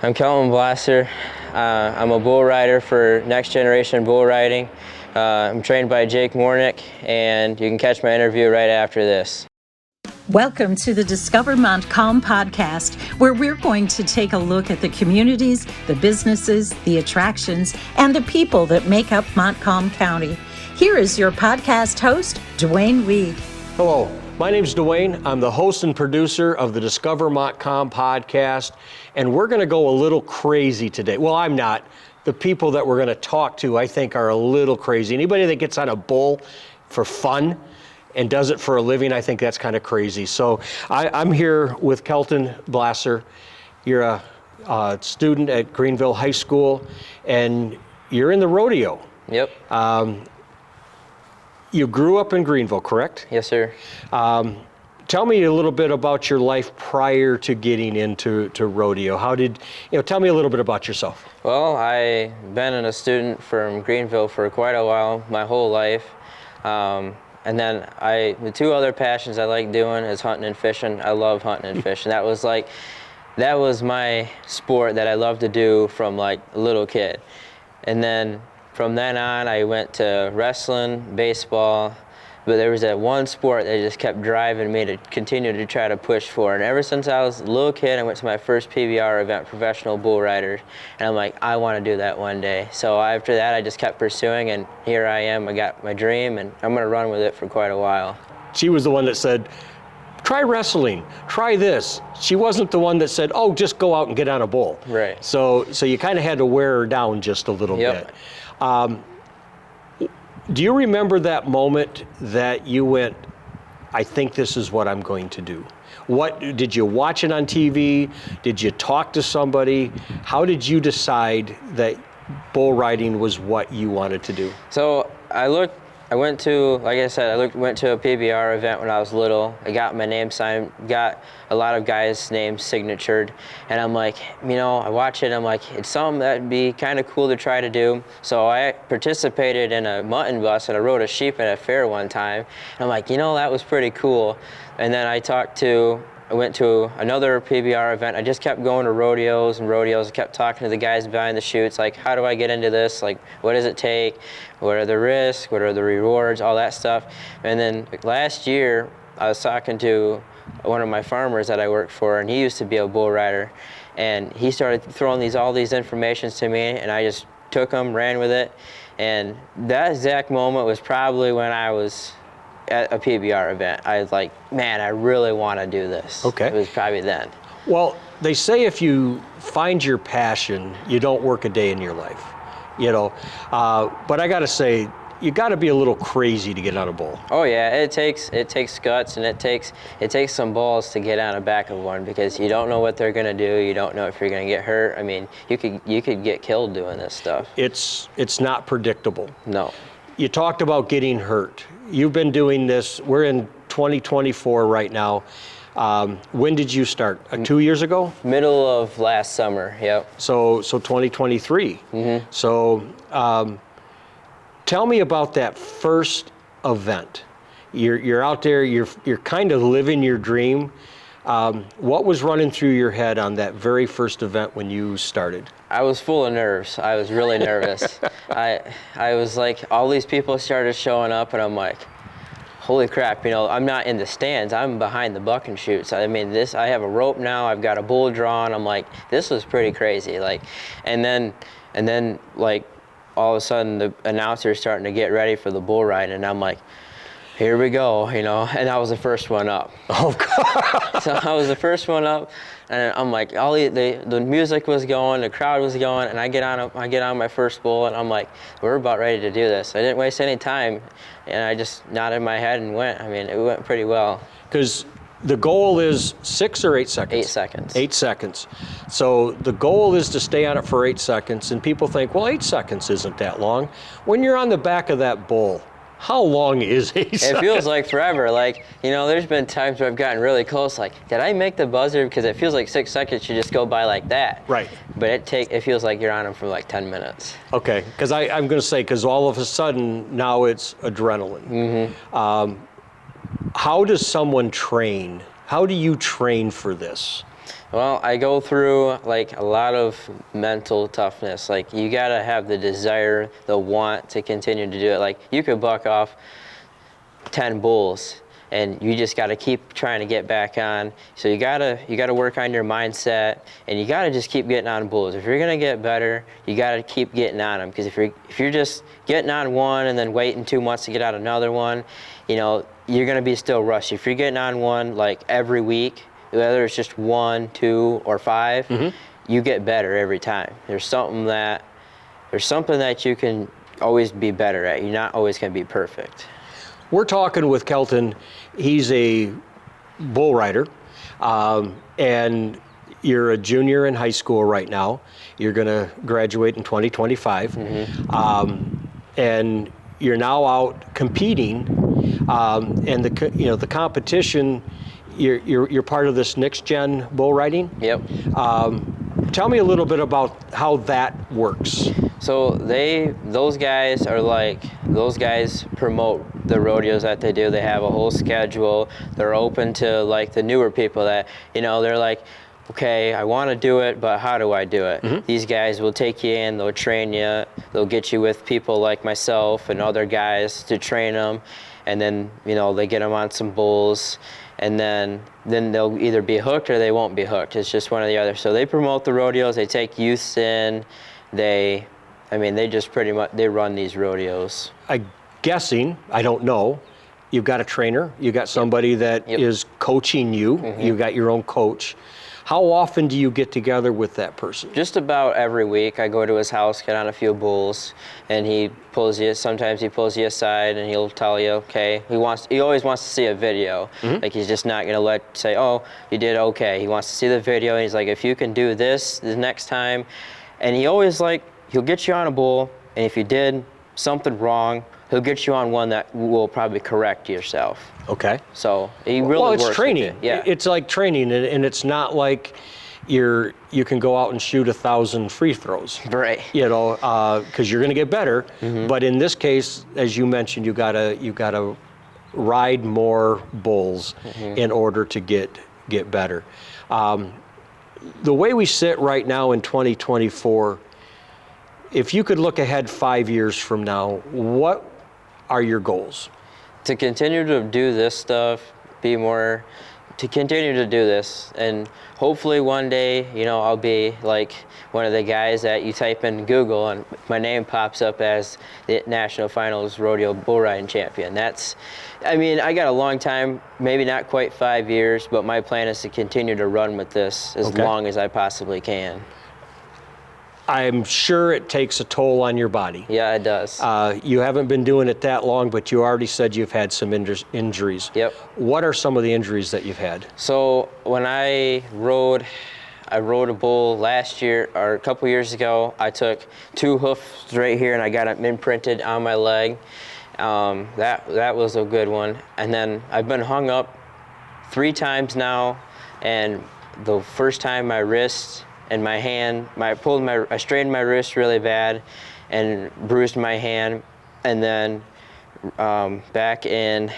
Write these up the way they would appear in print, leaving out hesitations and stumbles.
I'm Kelton Blaser. I'm a bull rider for Next Generation Bull Riding. I'm trained by Jake Mornick, and you can catch my interview right after this. Welcome to the Discover Montcalm podcast, where we're going to take a look at the communities, the businesses, the attractions, and the people that make up Montcalm County. Here is your podcast host, Dwayne Weed. Hello, my name's Dwayne. I'm the host and producer of the Discover Montcalm podcast, and we're going to go a little crazy today. Well, I'm not. The people that we're going to talk to, I think, are a little crazy. Anybody that gets on a bull for fun and does it for a living, I think that's kind of crazy. So I'm here with Kelton Blaser. You're a student at Greenville High School, and you're in the rodeo. Yep. You grew up in Greenville, correct? Yes, sir. Tell me a little bit about your life prior to getting into rodeo. Tell me a little bit about yourself. Well, I've been a student from Greenville for quite a while, my whole life. And then the two other passions I like doing is hunting and fishing. I love hunting and fishing. That was my sport that I loved to do from like a little kid. And then from then on, I went to wrestling, baseball, but there was that one sport that just kept driving me to continue to try to push for. And ever since I was a little kid, I went to my first PBR event, Professional Bull Riders, and I'm like, I want to do that one day. So after that, I just kept pursuing, and here I am. I got my dream, and I'm going to run with it for quite a while. She was the one that said, try wrestling, try this. She wasn't the one that said, oh, just go out and get on a bull. Right. So you kind of had to wear her down just a little bit. Do you remember that moment that you went, I think this is what I'm going to do? What did you watch it on TV? Did you talk to somebody? How did you decide that bull riding was what you wanted to do? So I went to, like I said, went to a PBR event when I was little. I got my name signed, got a lot of guys' names signatured, and I'm like, I watch it, and I'm like, it's something that'd be kind of cool to try to do. So I participated in a mutton bus, and I rode a sheep at a fair one time, and I'm like, that was pretty cool. And then I went to another PBR event. I just kept going to rodeos. I kept talking to the guys behind the chutes, like, how do I get into this? Like, what does it take? What are the risks? What are the rewards? All that stuff. And then last year, I was talking to one of my farmers that I work for, and he used to be a bull rider. And he started throwing all these informations to me, and I just took them, ran with it. And that exact moment was probably when I was at a PBR event. I was like, man, I really want to do this. Okay. It was probably then. Well, they say if you find your passion, you don't work a day in your life, but I got to say, you got to be a little crazy to get on a bull. Oh yeah, it takes guts, and it takes some balls to get on the back of one, because you don't know what they're going to do. You don't know if you're going to get hurt. I mean, you could get killed doing this stuff. It's not predictable. No. You talked about getting hurt. You've been doing this. We're in 2024 right now. When did you start? 2 years ago? Middle of last summer, yep. So 2023. Mm-hmm. So tell me about that first event. You're out there, you're kind of living your dream. What was running through your head on that very first event when you started? I was full of nerves. I was really nervous. I was like, all these people started showing up, and I'm like, holy crap, I'm not in the stands. I'm behind the buck and shoots. I mean, I have a rope now. I've got a bull drawn. I'm like, this was pretty crazy. Like, and then like all of a sudden the announcer's starting to get ready for the bull ride, and I'm like, here we go, and I was the first one up. Oh, God. So I was the first one up, and I'm like, the music was going, the crowd was going, and I get on my first bull, and I'm like, we're about ready to do this. I didn't waste any time, and I just nodded my head and went. I mean, it went pretty well. Because the goal is 6 or 8 seconds? 8 seconds. 8 seconds. So the goal is to stay on it for 8 seconds, and people think, well, 8 seconds isn't that long. When you're on the back of that bull, how long is 8 seconds? It feels like forever. Like, there's been times where I've gotten really close, like, did I make the buzzer? Because it feels like 6 seconds should just go by like that. Right. But it feels like you're on them for like 10 minutes. Okay, because I'm going to say, because all of a sudden now it's adrenaline. Mm-hmm. How does someone train? How do you train for this? Well, I go through like a lot of mental toughness. Like you gotta have the desire, the want to continue to do it. Like you could buck off 10 bulls and you just gotta keep trying to get back on. So you gotta work on your mindset, and you gotta just keep getting on bulls. If you're gonna get better, you gotta keep getting on them, because if you're just getting on one and then waiting 2 months to get on another one, you know, you're gonna be still rusty. If you're getting on one like every week, whether it's just 1, 2, or 5, you get better every time. There's something that you can always be better at. You're not always gonna be perfect. We're talking with Kelton. He's a bull rider, and you're a junior in high school right now. You're gonna graduate in 2025, and you're now out competing, and the competition. You're part of this next gen bull riding. Yep. Tell me a little bit about how that works. So those guys promote the rodeos that they do. They have a whole schedule. They're open to like the newer people that, you know, they're like, okay, I want to do it, but how do I do it? These guys will take you in, they'll train you, they'll get you with people like myself and other guys to train them, and then, you know, they get them on some bulls, and then they'll either be hooked or they won't be hooked. It's just one or the other. So they promote the rodeos, they take youths in, they just pretty much, they run these rodeos. I'm guessing, I don't know, you've got a trainer, you've got somebody that is coaching you, you've got your own coach. How often do you get together with that person? Just about every week. I go to his house, get on a few bulls, and sometimes he pulls you aside and he'll tell you, okay, he always wants to see a video. Like he's just not gonna say, oh, you did okay. He wants to see the video, and he's like, if you can do this the next time, and he'll get you on a bull, and if you did something wrong, he'll get you on one that will probably correct yourself. Okay. So he really well, it's works training. with you. Yeah. It's like training, and it's not like you can go out and shoot 1,000 free throws. Right. You know, because you're going to get better. But in this case, as you mentioned, you gotta ride more bulls in order to get better. The way we sit right now in 2024, if you could look ahead 5 years from now, what are your goals? To continue to do this stuff, to continue to do this, and hopefully one day, you know, I'll be like one of the guys that you type in Google and my name pops up as the National Finals Rodeo Bull Riding Champion. I got a long time, maybe not quite 5 years, but my plan is to continue to run with this as long as I possibly can. I'm sure it takes a toll on your body. Yeah, it does. You haven't been doing it that long, but you already said you've had some injuries. Yep. What are some of the injuries that you've had? So when I rode a bull last year, or a couple years ago. I took 2 hoofs right here and I got them imprinted on my leg. That was a good one. And then I've been hung up 3 times now, and the first time my wrist and my hand, I strained my wrist really bad and bruised my hand. And then back in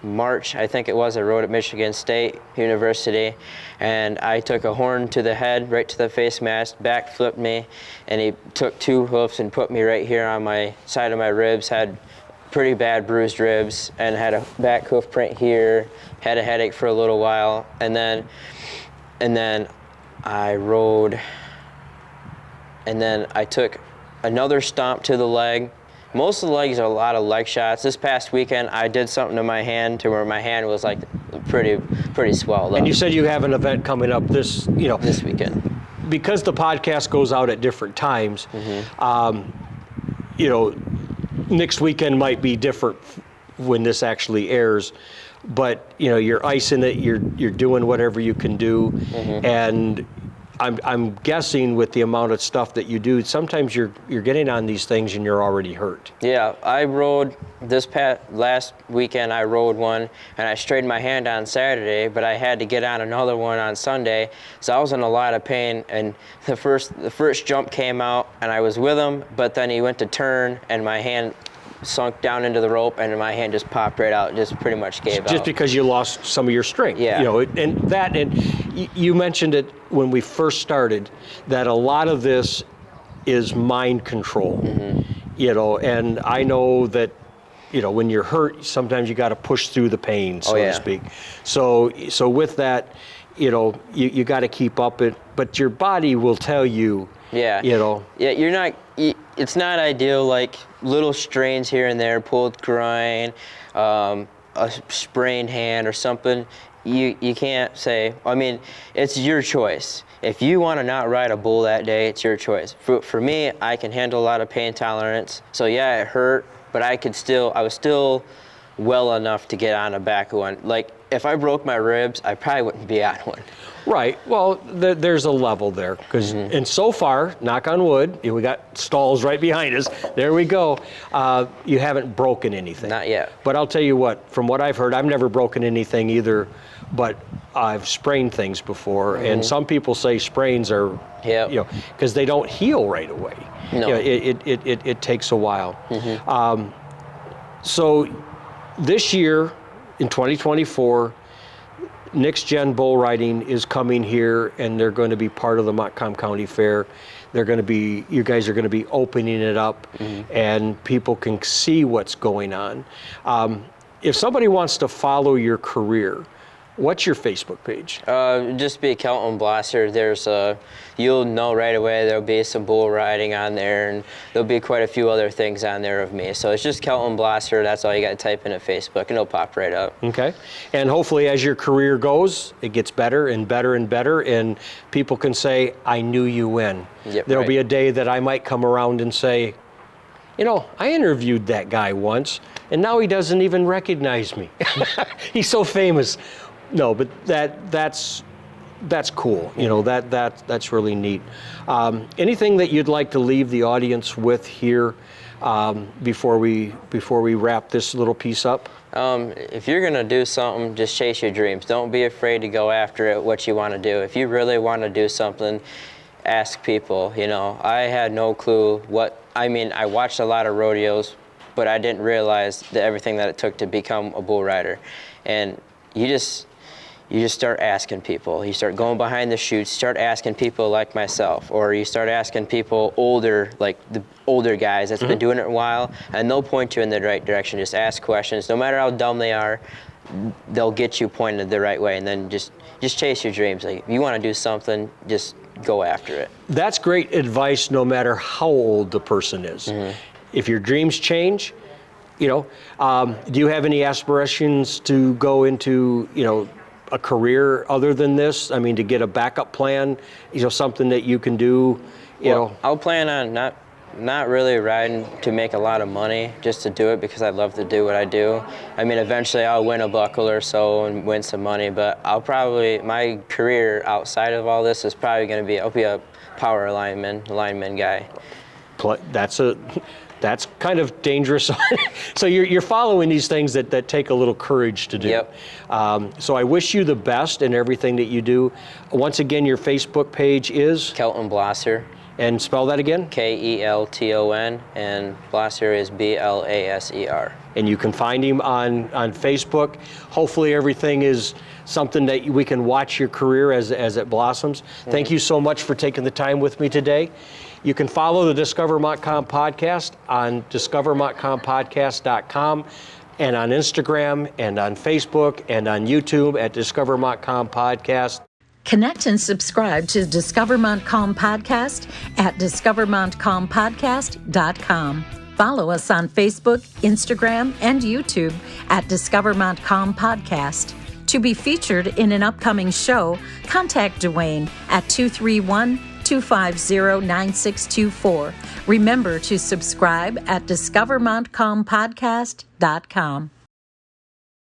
March, I think it was, I rode at Michigan State University, and I took a horn to the head, right to the face mask, back flipped me, and he took 2 hoofs and put me right here on my side of my ribs, had pretty bad bruised ribs, and had a back hoof print here, had a headache for a little while, and then I rode, and then I took another stomp to the leg. Most of the legs are a lot of leg shots. This past weekend, I did something to my hand to where my hand was like pretty swelled up. And you said you have an event coming up this weekend. Because the podcast goes out at different times, next weekend might be different when this actually airs. But you're icing it, you're doing whatever you can do, and I'm guessing with the amount of stuff that you do, sometimes you're getting on these things and you're already hurt. Yeah, I rode last weekend. I rode one and I straightened my hand on Saturday, but I had to get on another one on Sunday, so I was in a lot of pain. And the first jump came out and I was with him, but then he went to turn and my hand sunk down into the rope, and my hand just popped right out, just pretty much gave out. Just because you lost some of your strength. Yeah. And you mentioned it when we first started, that a lot of this is mind control. And I know that, when you're hurt, sometimes you got to push through the pain, so to speak. So with that, you got to keep up it, but your body will tell you. Yeah. You're not. It's not ideal. Like little strains here and there, pulled groin, a sprained hand or something. You can't say. I mean, it's your choice. If you want to not ride a bull that day, it's your choice. For me, I can handle a lot of pain tolerance. So yeah, it hurt, but I was still well enough to get on the back of one. Like if I broke my ribs, I probably wouldn't be on one. Right. Well, there's a level there, because and so far, knock on wood, we got stalls right behind us. There we go. You haven't broken anything. Not yet. But I'll tell you what, from what I've heard, I've never broken anything either, but I've sprained things before, and some people say sprains are, because they don't heal right away. No. It takes a while. So this year, in 2024, Next Gen Bull Riding is coming here, and they're going to be part of the Montcalm County Fair. You guys are going to be opening it up, and people can see what's going on. If somebody wants to follow your career, what's your Facebook page? Just be Kelton Blaser. You'll know right away there'll be some bull riding on there, and there'll be quite a few other things on there of me. So it's just Kelton Blaser. That's all you got to type in at Facebook, and it'll pop right up. Okay. And hopefully as your career goes, it gets better and better and better, and people can say, I knew you when. Yep, There'll right. be a day that I might come around and say, I interviewed that guy once, and now he doesn't even recognize me. He's so famous. No, but that's cool. That's really neat. Anything that you'd like to leave the audience with here before we wrap this little piece up? If you're gonna do something, just chase your dreams. Don't be afraid to go after it. What you want to do. If you really want to do something, ask people. I had no clue what. I mean, I watched a lot of rodeos, but I didn't realize everything that it took to become a bull rider, and you just start asking people. You start going behind the chutes, start asking people like myself, or you start asking people older, like the older guys that's been doing it a while, and they'll point you in the right direction. Just ask questions. No matter how dumb they are, they'll get you pointed the right way, and then just chase your dreams. Like, if you want to do something, just go after it. That's great advice no matter how old the person is. If your dreams change, do you have any aspirations to go into, a career other than this? I mean, to get a backup plan, something that you can do, I'll plan on not really riding to make a lot of money, just to do it because I love to do what I do. I mean, eventually I'll win a buckle or so and win some money, but my career outside of all this is probably going to be, I'll be a power lineman guy. That's kind of dangerous. So you're following these things that take a little courage to do. Yep. So I wish you the best in everything that you do. Once again, your Facebook page is? Kelton Blaser. And spell that again? Kelton, and Blaser is Blaser. And you can find him on Facebook. Hopefully everything is something that we can watch your career as it blossoms. Thank you so much for taking the time with me today. You can follow the Discover Montcalm podcast on discovermontcalmpodcast.com, and on Instagram and on Facebook and on YouTube at Discover Montcalm Podcast. Connect and subscribe to Discover Montcalm Podcast at discovermontcalmpodcast.com. Follow us on Facebook, Instagram, and YouTube at Discover Montcalm Podcast. To be featured in an upcoming show, contact Dwayne at 231-250-9624. Remember to subscribe at discovermontcalmpodcast.com.